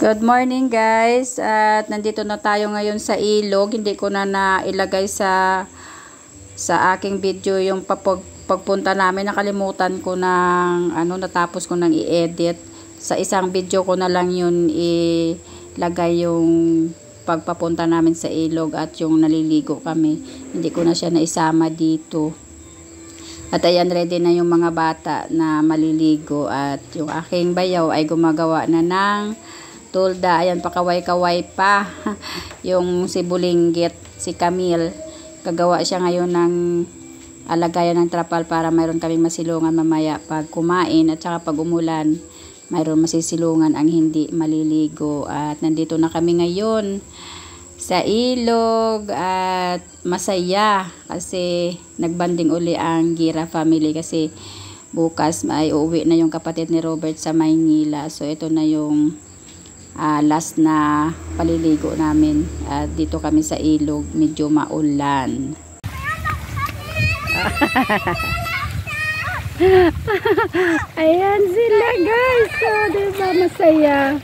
Good morning guys, at nandito na tayo ngayon sa ilog. Hindi ko na nailagay sa aking video yung pagpunta namin. Nakalimutan ko ng natapos ko nang i-edit. Sa isang video ko na lang yun ilagay yung pagpapunta namin sa ilog at yung naliligo kami. Hindi ko na siya naisama dito. At ayan, ready na yung mga bata na maliligo at yung aking bayaw ay gumagawa na ng tulda. Ayan, pakaway-kaway pa. Yung si Bulinggit, si Camille, gagawa siya ngayon ng alagayan ng trapal para mayroon kaming masilungan mamaya pag kumain at saka pag umulan, mayroon masisilungan ang hindi maliligo. At nandito na kami ngayon sa ilog at masaya kasi nagbanding uli ang Gira family kasi bukas ay uuwi na yung kapatid ni Robert sa Maynila. So ito na yung last na paliligo namin at dito kami sa ilog, medyo maulan. Ayan sila guys, so diba masaya.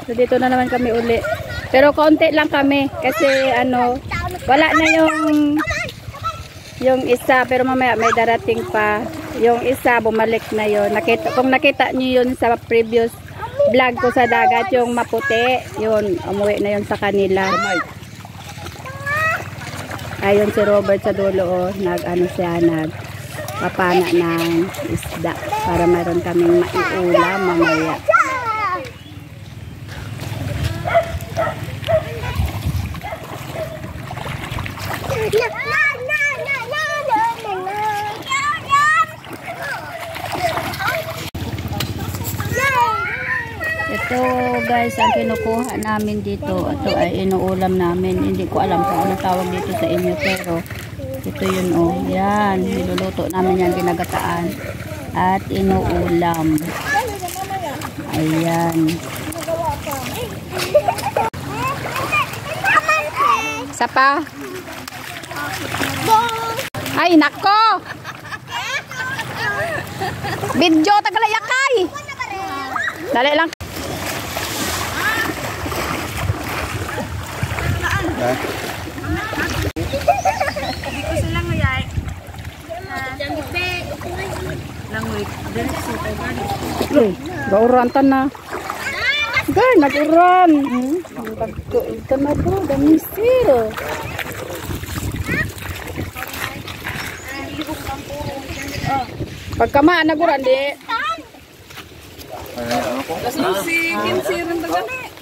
So dito na naman kami uli, pero konti lang kami kasi wala na yung isa, pero mamaya may darating pa yung isa, bumalik na yun. Kung nakita nyo yun sa previous vlog ko sa dagat, yung maputi, yun, umuwi na yun sa kanila. Ayun si Robert sa dulo, nagpapana ng isda para mayroon kaming maiulam mamaya. Ito guys, ang kinukuha namin dito, ito ay inuulam namin. Hindi ko alam kung anong tawag dito sa inyo, pero ito yun, oh, yan, niluluto namin yan, ginagataan at inuulam. Ayan. Isa pa. Ay nako, video tagalayakay, dali lang. Dito sila nguyay. Langoy. Gauran tan na. Gay, naguran. Ito na po, dami siro. Pagkamaan naguran di. Kasi si Kim sirin tagani.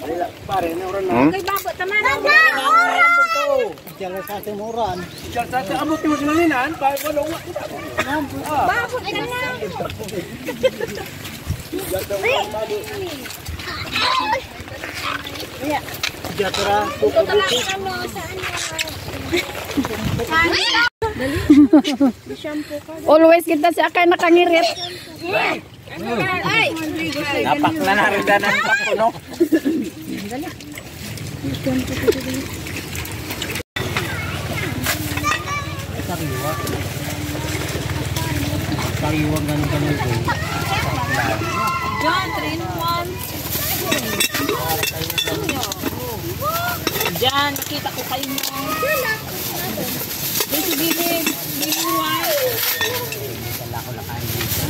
Pare na oran na. Kay babo taman. Diyan sa ating oran. Diyan sa ating abot mo sinalinan, pa wala wa. Babo na na. Ya. Jatra. Ito talaga ano saan niya. Always kita si akay nakangirit. Ay, napak na naridanan pa po, no? Sariwa ganun ganun ko. John, 3 in 1. Diyan, nakita ko kayo mo. Dito bilid, biliwan. Wala ko na kain dito.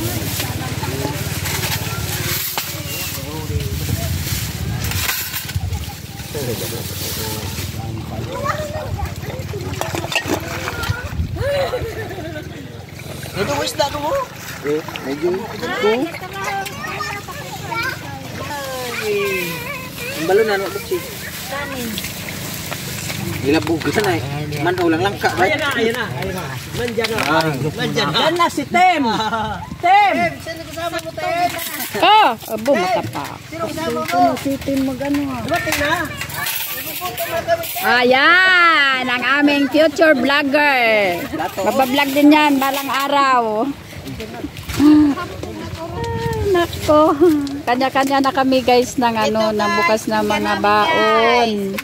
Ito isda ko mo? Medyo ito. Ang balon na, buksi. Kanin. Nilabog ka na eh. Manaw lang ka. Ayan na. Mandyan na. Yan na si Tem. Tem! Sino kasama mo, Tem? Abo, matapa. Sino kasama mo? Si Tem mag-ano ha. Dumating na. Ayan, ang aming future vlogger. Mabablog din yan, balang araw. Nako. Kanya-kanya na kami guys ng ng bukas na mga baon.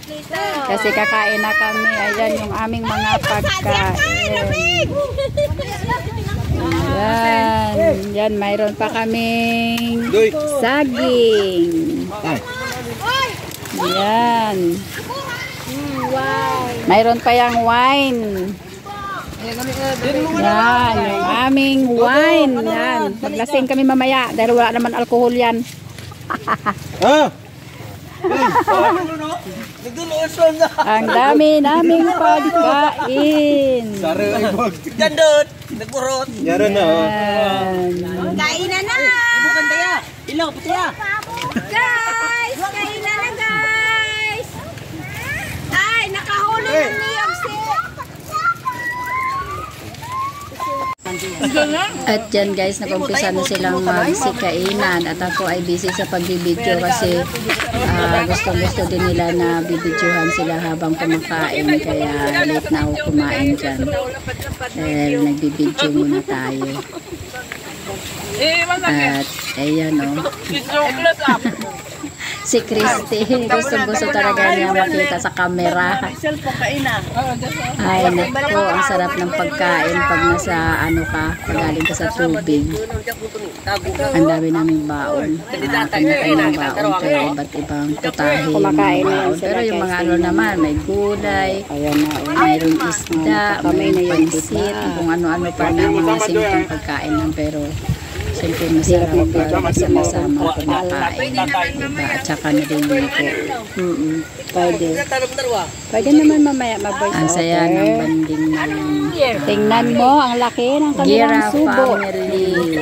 Kasi kakain na kami. Ayan yung aming mga pagkain. Yan, mayroon pa kaming saging. Yan. Wow. Mayroon pa yung wine. Yan, yung aming wine. Yan. Maglasing kami mamaya dahil wala naman alcohol yan. Ang dami naming pagkain. Gandot, nagburot. Yan. Kainan na. Bukan taya. Ilaw, pataya. Guys, kainan na guys. Ay, nakahuli ng niyog si. At dyan guys, nag-umpisa na silang magsikainan at ako ay busy sa pagbibideo kasi gustong-gusto din nila na bibidyohan sila habang kumakain kaya late na ako kumain dyan. Dahil nagbibidyo muna tayo. At ayan o. Si Christy, gusto talaga niya makita sa camera. Ay, naku, ang sarap ng pagkain pag nasa ano ka, pagaling ka sa tubig. Ang dami naming baon. Kanya-kanyang baon, pero iba't ibang putahe yung mga baon. Pero yung mga ano naman, may gulay, mayroong isda, may pansit, kung ano-ano pa na mga simpleng pagkain lang, pero siyempre masarap pag sama-sama kumakain. Diba? At saka nalilito. Pwede. Pwede naman mamaya maboy. Ang saya ng banding ng tingnan mo, ang laki ng kanilang subo. Family.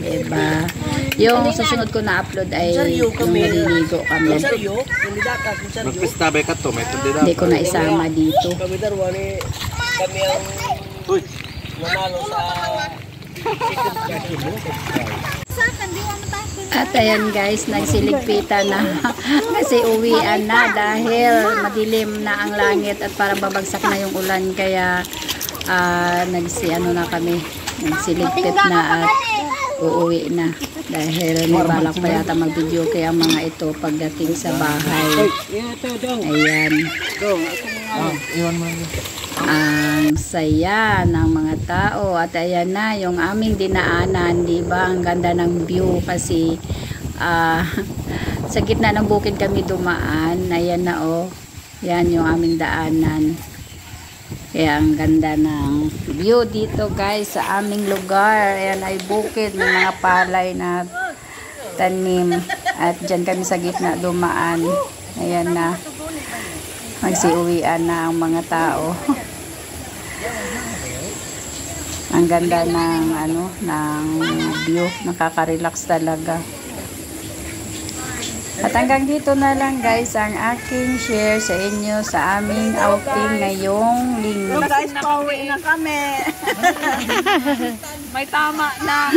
Diba? Yung susunod ko na upload ay yung maliligo kami. Magpistabay ka to, may kandida. Hindi ko na isama dito. Kami ang nanalo sa At ayan guys, nagsiligpitan na kasi uwian na dahil madilim na ang langit at parang babagsak na yung ulan kaya nagsiano na kami, nagsiligpit na at uuwi na dahil may balak pa yata mag-video kaya mga ito pagdating sa bahay. Ayan. Ang saya ng mga tao at ayan na yung aming dinaanan, di ba? Ang ganda ng view kasi sa gitna ng bukid kami dumaan. Ayan na oh. Yan yung aming daanan. Kaya ang ganda ng view dito guys sa aming lugar. Ayan ay bukid, may mga palay na tanim at dyan kami sa gitna dumaan. Ayan na. Magsiuwian na ang mga tao. Ang ganda ng ano, ng view, nakaka-relax talaga. At hanggang dito na lang guys ang aking share sa inyo sa aming outing ngayong linggo. Guys, pauwi na kami. May tama na.